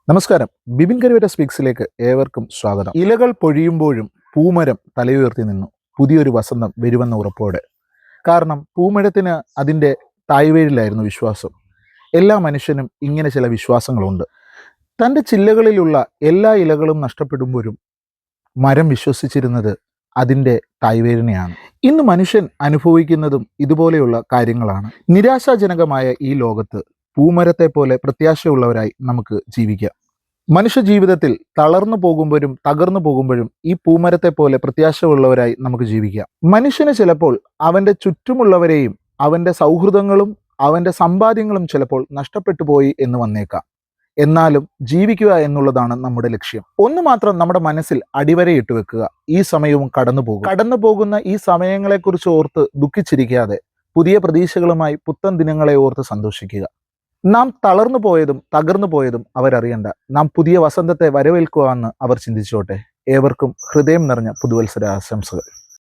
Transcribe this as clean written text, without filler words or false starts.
നമസ്കാരം. ബിബിൻ കരുവേറ്റ സ്പീക്സിലേക്ക് ഏവർക്കും സ്വാഗതം. ഇലകൾ പൊഴിയുമ്പോഴും പൂമരം തലയുയർത്തി നിന്നു, പുതിയൊരു വസന്തം വരുമെന്ന ഉറപ്പോടെ. കാരണം പൂമരത്തിന് അതിൻ്റെ തായ്വേരിലായിരുന്നു വിശ്വാസം. എല്ലാ മനുഷ്യനും ഇങ്ങനെ ചില വിശ്വാസങ്ങളുണ്ട്. തൻ്റെ ചില്ലകളിലുള്ള എല്ലാ ഇലകളും നഷ്ടപ്പെടുമ്പോഴും മരം വിശ്വസിച്ചിരുന്നത് അതിൻ്റെ തായ്വേരിനെയാണ്. ഇന്ന് മനുഷ്യൻ അനുഭവിക്കുന്നതും ഇതുപോലെയുള്ള കാര്യങ്ങളാണ്. നിരാശാജനകമായ ഈ ലോകത്ത് പൂമരത്തെ പോലെ പ്രത്യാശയുള്ളവരായി നമുക്ക് ജീവിക്കാം. മനുഷ്യ ജീവിതത്തിൽ തളർന്നു പോകുമ്പോഴും തകർന്നു പോകുമ്പോഴും ഈ പൂമരത്തെ പോലെ പ്രത്യാശയുള്ളവരായി നമുക്ക് ജീവിക്കാം. മനുഷ്യന് ചിലപ്പോൾ അവൻ്റെ ചുറ്റുമുള്ളവരെയും അവൻ്റെ സൗഹൃദങ്ങളും അവൻ്റെ സമ്പാദ്യങ്ങളും ചിലപ്പോൾ നഷ്ടപ്പെട്ടു പോയി എന്ന് വന്നേക്കാം. എന്നാലും ജീവിക്കുക എന്നുള്ളതാണ് നമ്മുടെ ലക്ഷ്യം. ഒന്ന് മാത്രം നമ്മുടെ മനസ്സിൽ അടിവരയിട്ട് വെക്കുക: ഈ സമയവും കടന്നു പോകുന്ന ഈ സമയങ്ങളെക്കുറിച്ച് ഓർത്ത് ദുഃഖിച്ചിരിക്കാതെ പുതിയ പ്രതീക്ഷകളുമായി പുത്തൻ ദിനങ്ങളെ ഓർത്ത് സന്തോഷിക്കുക. നാം തളർന്നു പോയതും തകർന്നു പോയതും അവരറിയണ്ട. നാം പുതിയ വസന്തത്തെ വരവേൽക്കുവാന്ന് അവർ ചിന്തിച്ചോട്ടെ. ഏവർക്കും ഹൃദയം നിറഞ്ഞ പുതുവത്സര ആശംസകൾ.